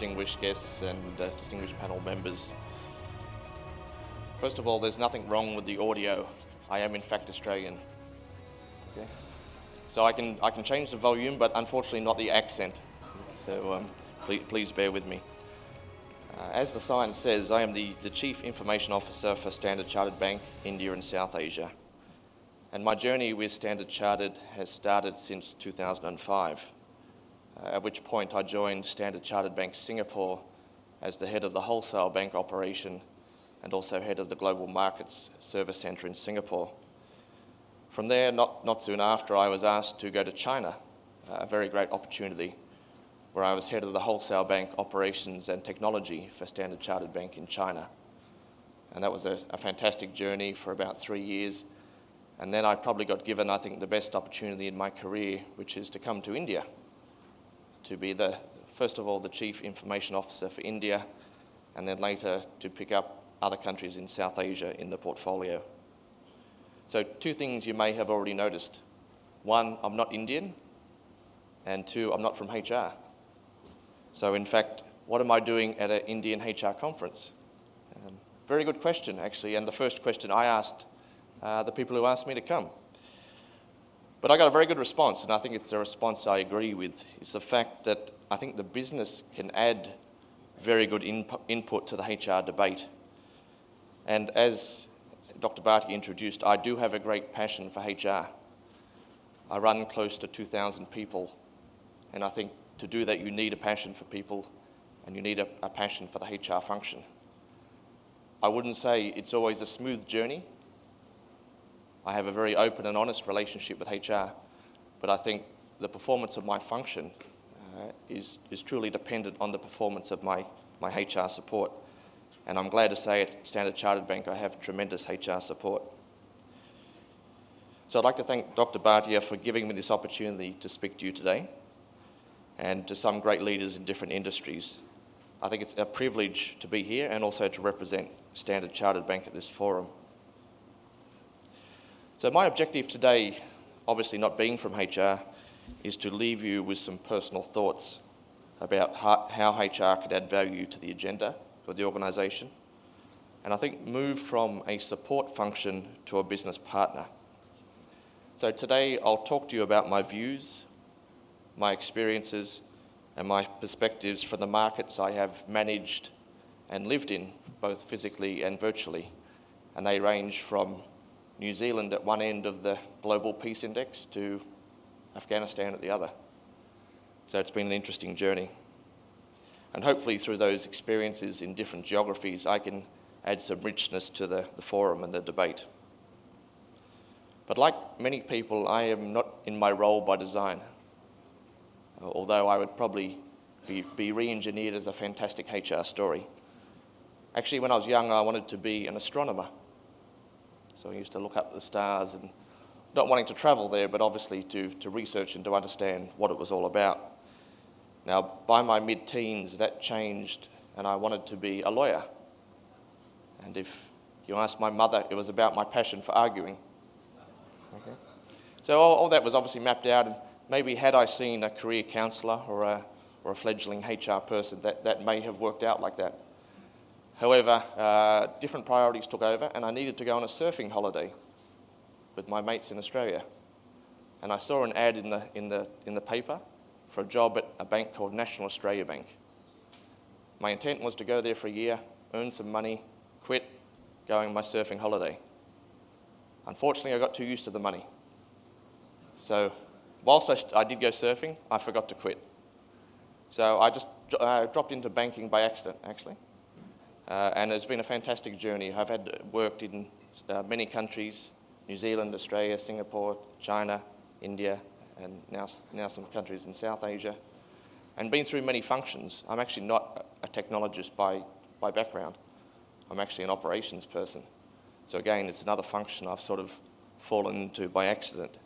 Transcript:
distinguished guests and distinguished panel members. First of all, there's nothing wrong with the audio. I am in fact Australian. Okay. So I can change the volume, but unfortunately not the accent. So please bear with me. As the sign says, I am the Chief Information Officer for Standard Chartered Bank, India and South Asia. And my journey with Standard Chartered has started since 2005, at which point I joined Standard Chartered Bank Singapore as the head of the wholesale bank operation and also head of the Global Markets Service Centre in Singapore. From there, not soon after, I was asked to go to China, a very great opportunity, where I was head of the wholesale bank operations and technology for Standard Chartered Bank in China. And that was a fantastic journey for about 3 years. And then I probably got given, I think, the best opportunity in my career, which is to come to India, to be first of all, the Chief Information Officer for India, and then later to pick up other countries in South Asia in the portfolio. So 2 things you may have already noticed. 1, I'm not Indian, and 2, I'm not from HR. So in fact, what am I doing at an Indian HR conference? Very good question, actually, and the first question I asked the people who asked me to come. But I got a very good response, and I think it's a response I agree with. It's the fact that I think the business can add very good input to the HR debate. And as Dr. Bharti introduced, I do have a great passion for HR. I run close to 2,000 people, and I think to do that you need a passion for people and you need a passion for the HR function. I wouldn't say it's always a smooth journey. I have a very open and honest relationship with HR, but I think the performance of my function is truly dependent on the performance of my HR support. And I'm glad to say at Standard Chartered Bank I have tremendous HR support. So I'd like to thank Dr. Bhatia for giving me this opportunity to speak to you today and to some great leaders in different industries. I think it's a privilege to be here and also to represent Standard Chartered Bank at this forum. So my objective today, obviously not being from HR, is to leave you with some personal thoughts about how HR could add value to the agenda for the organisation, and I think move from a support function to a business partner. So today I'll talk to you about my views, my experiences, and my perspectives from the markets I have managed and lived in, both physically and virtually. And they range from New Zealand at one end of the Global Peace Index to Afghanistan at the other. So it's been an interesting journey. And hopefully through those experiences in different geographies, I can add some richness to the forum and the debate. But like many people, I am not in my role by design, although I would probably be re-engineered as a fantastic HR story. Actually, when I was young, I wanted to be an astronomer. So I used to look up at the stars, and not wanting to travel there, but obviously to research and to understand what it was all about. Now, by my mid-teens, that changed, and I wanted to be a lawyer. And if you ask my mother, it was about my passion for arguing. Okay. So all that was obviously mapped out, and maybe had I seen a career counsellor or a fledgling HR person, that may have worked out like that. However, different priorities took over, and I needed to go on a surfing holiday with my mates in Australia. And I saw an ad in the paper for a job at a bank called National Australia Bank. My intent was to go there for a year, earn some money, quit, go on my surfing holiday. Unfortunately, I got too used to the money. So whilst I did go surfing, I forgot to quit. So I just dropped into banking by accident, actually. And it's been a fantastic journey. I've worked in many countries: New Zealand, Australia, Singapore, China, India, and now some countries in South Asia, and been through many functions. I'm actually not a technologist by background. I'm actually an operations person. So again, it's another function I've sort of fallen into by accident.